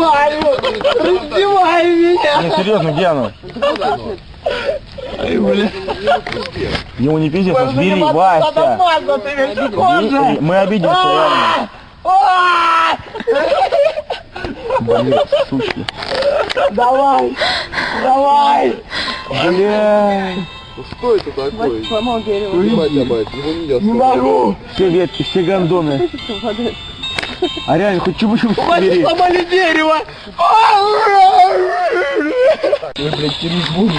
Раздевай меня! Не, серьезно, где оно? Ай, бля. Ему не пиздец, бери, Вася. Мы обиделся, реально. Блин, сучки. Давай! Давай! Бля. Что это такое? Сломал дерево. Ебать, его нельзя Не могу! Все ветки, все гондоны. А реально, хоть чего-нибудь бери. Сломали дерево! Ой, блядь, телефон.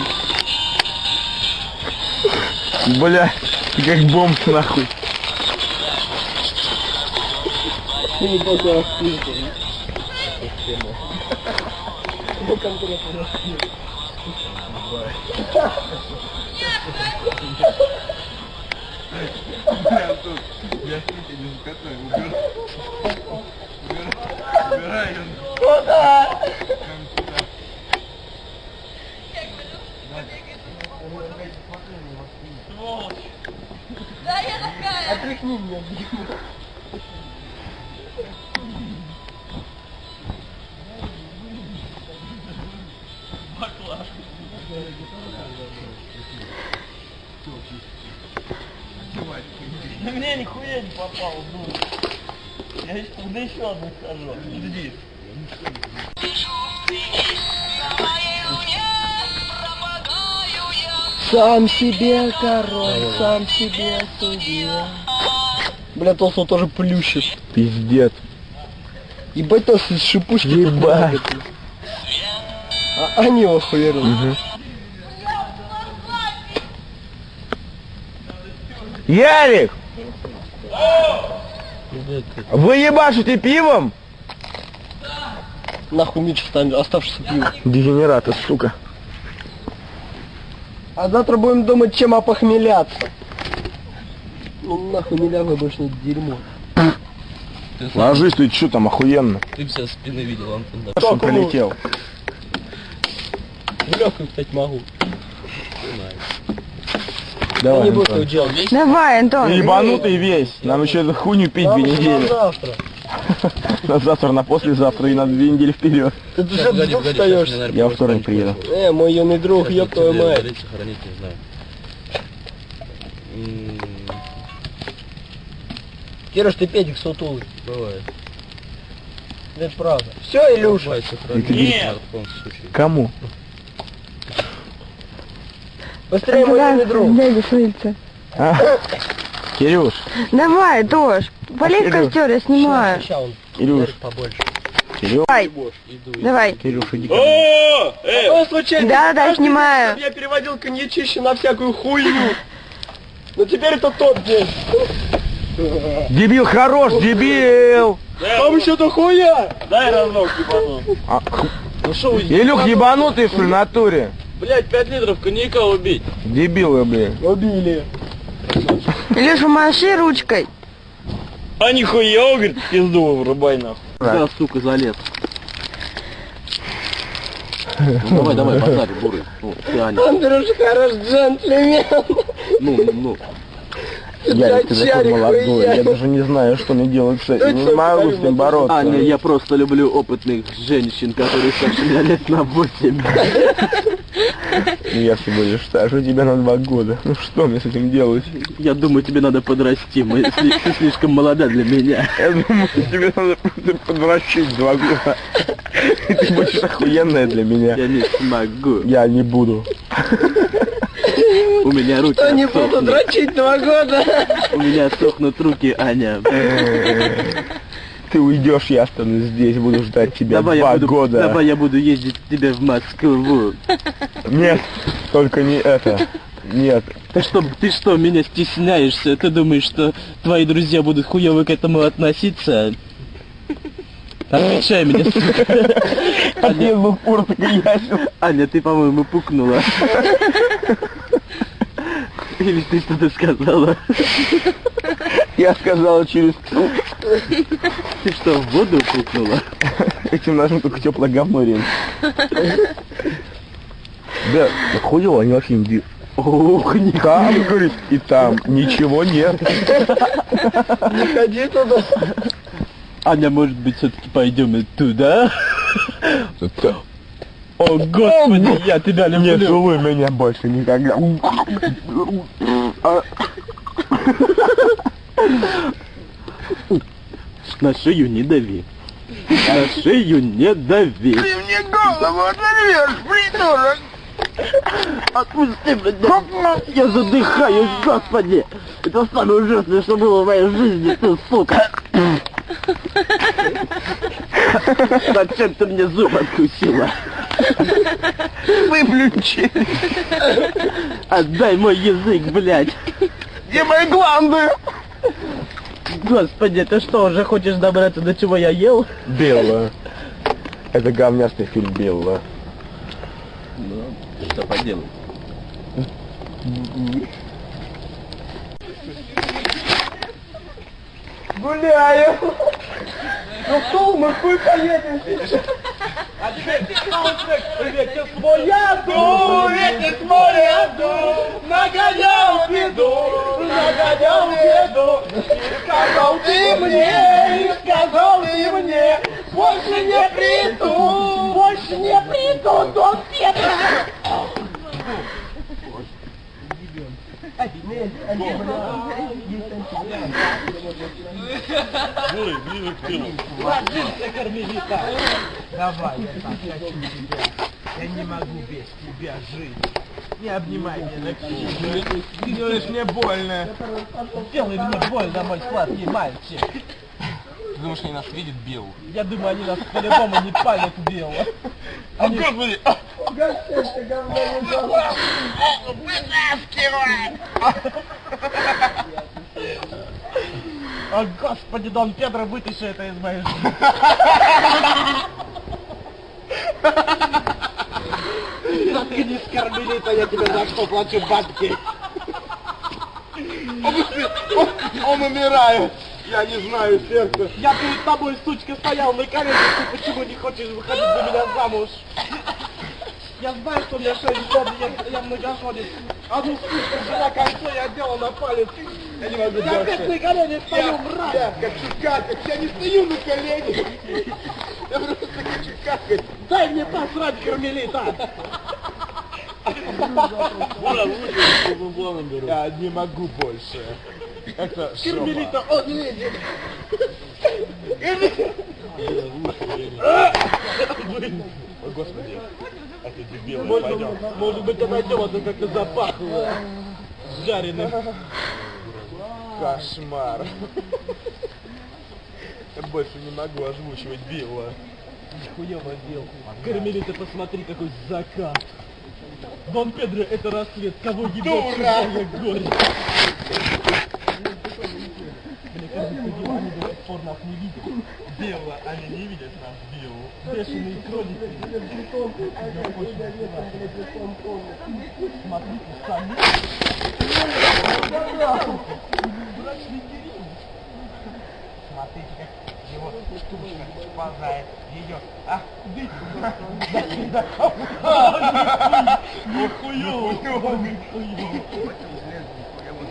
Бля, ты как бомж нахуй. Да, я такая. Отряхни меня, Дима. Мне нихуя не попало, ну. Я еще одну скажу. Жди. Сам себе король, сам себе судья. Бля, толстого тоже плющит. Пиздец. Ебать, то с шипучки. Ебать. А они охуели. Ярик! Вы ебашите пивом? Нахуй Митч оставшийся пиво. Дегенераты, сука. А завтра будем думать, чем опохмеляться. Ну нахуй не лягай больше на дерьмо. Ложись, ты что там, охуенно? Ты со спины видел, Антон, да? Что он прилетел? Легкую, кстати, могу. Я Давай, не буду Антон. этого делать. Давай, Антон. Ты ебанутый весь. Нам еще эту хуйню пить 2 недели. Завтра. На завтра, на послезавтра и на 2 недели вперед. Ты же вдруг встаешься. Я во вторник приеду. Мой юный друг, ёб твою мать. Сохранить не знаю. Кирюш, ты педик сутулый. Бывает. Это правда. Все, Илюша. Бывает, сохранить. Нет. В любом случае. Кому? Быстрее, мой юный друг. Дядя слышится. А? Кирюш, Давай, Тош. Полей в Кирюш. костер, я снимаю. Сейчас он Кирюш, побольше. Кирюш, Давай. Давай. Кирюш, иди ко мне. Какое случайно? Да, Каждый снимаю. день, чтобы я переводил коньячище на всякую хуйню. Но теперь это тот день. Дебил хорош, дебил! Там еще-то хуя. Дай разок, ебану. А, Ну шо вы, Илюх ебанутый, что ли, в натуре? блядь, 5 литров коньяка убить. Дебилы, блин. Убили. Илюша, маши ручкой. А нихуя, он говорит, пизду врубай нахуй. Да, сука, залез. Ну, давай, базарь, бурый. Ну, ты, Аня. Андрюша хорош джентльмен. Ну. Я ты такой Чарик молодой, хуя. я даже не знаю, что мне делать с этим. Ты Не могу с ним бороться. Аня, я просто люблю опытных женщин, которые старше меня лет на 8. Ну, я всего лишь старше тебя на 2 года. Ну что мне с этим делать? Я думаю, тебе надо подрасти, ты слишком молода для меня. Я думаю, тебе надо просто подращить 2 года. И ты будешь охуенная для меня. Я не смогу. Я не буду. У меня руки Что не буду отсохнут. дрочить 2 года. У меня сохнут руки, Аня. Ты уйдешь, я останусь здесь, буду ждать тебя 2 года. Давай я буду ездить к тебе в Москву. Нет, только не это. Нет. Ты что, меня стесняешься? Ты думаешь, что твои друзья будут хуёво к этому относиться? Отвечай мне, сука. Один был пурток и ясел. Аня, ты, по-моему, пукнула. Или ты что-то сказала? Я сказал через... Ты что, в воду пукнула? Этим нужно только теплое говно рень. Да, хуёво, они вообще не... Ох, не Там, говорит, и там ничего нет. Не ходи туда. Аня, может быть, все-таки пойдем и туда? О, господи, я тебя Не люблю. целуй меня больше никогда. На шею не дави. На шею не дави. Ты мне голову оторвешь, придурок! Отпусти меня. Я задыхаюсь, господи. Это самое ужасное, что было в моей жизни, ты сука. Зачем ты мне зуб откусила? Выплюнь челюсть. Отдай мой язык, блядь. Где мои гланды? Господи, ты что, уже хочешь добраться до чего я ел? Белла. Это говнястый фильм Белла. Что поделать? Гуляю. Ну что, мы хуй поедем. А теперь саундтрек «Ветер с моря дул, ветер с моря дул, нагонял беду, и сказал ты мне, больше не приду, Дон Педро. Ложимся, Кармелита. Давай, я так хочу тебя. Я не могу без тебя жить. Не обнимай меня на крик. Ты делаешь мне больно. Делай мне больно, мой сладкий мальчик. Ты думаешь, они нас видят, Билл? Я думаю, они нас по-любому не палят бело. Они... Господи! О, господи, Дон Педро, вытащи это из моей жизни. Заткнись, Кармелита, я тебе за что плачу бабки. Он умирает! Я не знаю, сердце. Я перед тобой, сучка, стоял на коленях, ты почему не хочешь выходить за меня замуж? Я знаю, что у меня 6 лет, я многоходец. А ну, сука, жена кольцо я делал на палец. Я не могу Я опять на коленях стою, мразь. Я хочу какать, я не стою на коленях. Я просто хочу какать. Дай мне посрать, Кармелита. Я не могу больше. Это Кармелита, он едет. Ой, господи. Это дебилы, Может быть, отойдем, а то как-то запахло жареным. Кошмар. Я больше не могу озвучивать Билла. Хуёво дел. Кармелита, посмотри, какой закат. Дон Педро, это рассвет. Кого ебет чужое горе? Мне кажется, Билл, они до сих пор нас не видят. Билла, они не видят нас, Билл. Бешеные кролики. Смотрите сами. Смотрите, как его тушка сползает. Ее. А,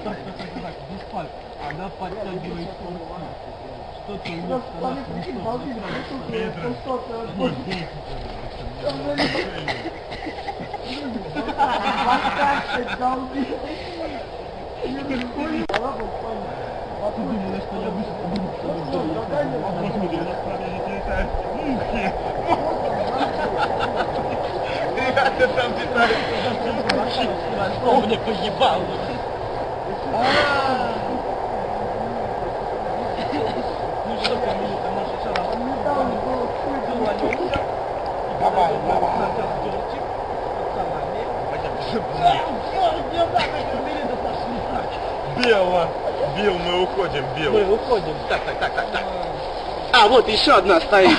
Так, без пальца. Она подтягивает корпус. Что-то у них Ты думала, что я вышел? Господи, у нас правильно летают мухи. Ребята, там летают. Что мне поебал? Ну что, Камилита, наша шара? Давай, давай. Белла, Билл, мы уходим, Билл. Мы уходим. Так. А, вот еще одна стоит.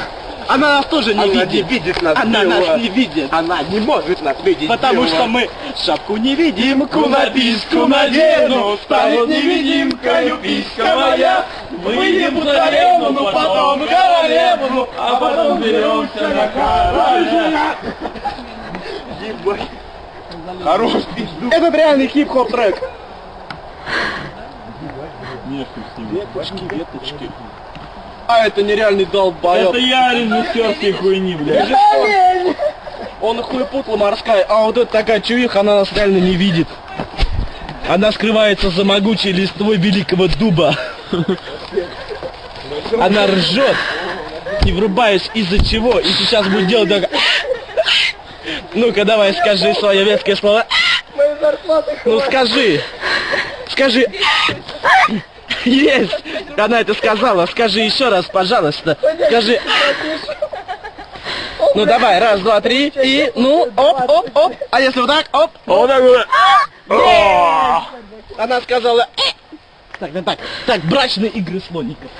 Она нас тоже не Она видит. не видит нас, Она Билла. нас не видит. Она не может нас видеть, Потому Билла. что мы шапку невидимку на письку надену, станет невидимкою писька моя. Выйдем в царевну, потом в королевну, а потом беремся на короля. Ебать. Хорош, пизду. Это реальный хип-хоп трек. Веточки. А это нереальный долбоёб. Это я режиссер всей хуйни, блядь. Он хуепутла морская, а вот эта такая чувиха, она нас реально не видит. Она скрывается за могучей листвой великого дуба. Она ржет, не врубаясь из-за чего, и сейчас будет делать так. Ну-ка, давай, скажи свое веское слово. Ну, скажи. Скажи. Есть! Она это сказала. Скажи еще раз, пожалуйста. Скажи. Ну, давай, раз, два, три, и, ну, оп, оп, оп. А если вот так, оп. Вот так вот. Она сказала. Так, да, так. Так, брачные игры слоников.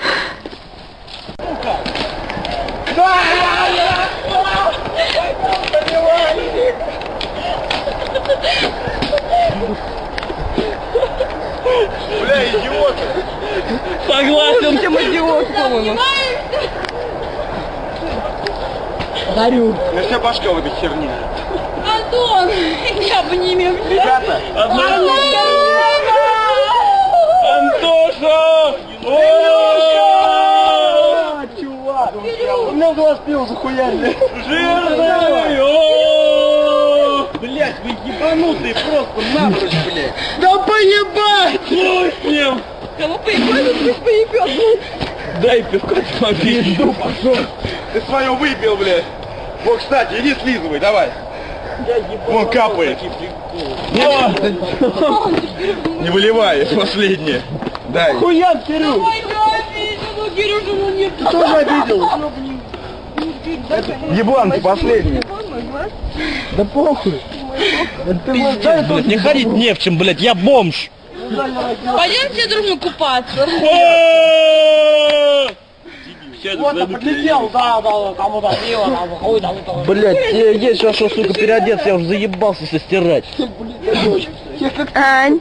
Бля, идиоты. Согласен. Чем идиот, по-моему. Дарю. У меня вся башка в этой херне. Антон, я бы не имел. Ребята, Антоша! Чувак. У меня в глаз пил захуяли. Жирный! О! Блять, вы ебанутые просто напрочь, блять. Да поебать! Хуй с ним! Кому поебать, пусть поебет. Дай пивка, смотри. ты свое выпил, блядь. Вот, кстати, иди слизывай, давай. Вон капает. Не выливай, последнее. Дай. Хуян, Кирюх. Ой, я обидел, ну Кирюша, ну нет. Ты тоже обидел. Еблан, ты последний. Да похуй. Пиздец, блядь, не ходить не в чем, блядь, я бомж. Пойдем все дружно купаться. Вот, подлетел, да, кому-то пиво, там, хуй, там, Блядь, есть сейчас что, сука, переодеться, я уже заебался стирать. Ань.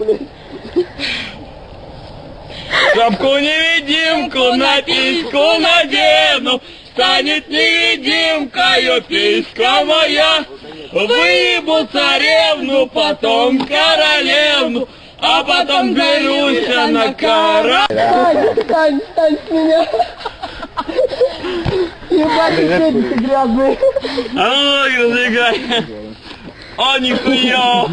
Шапку-невидимку на письку надену, станет невидимкою писька моя. Выебу царевну, потом королевну, а потом берусь на кора. Стань с меня. Ебать, ты грязный. Ой, разбегай. О, нихуя.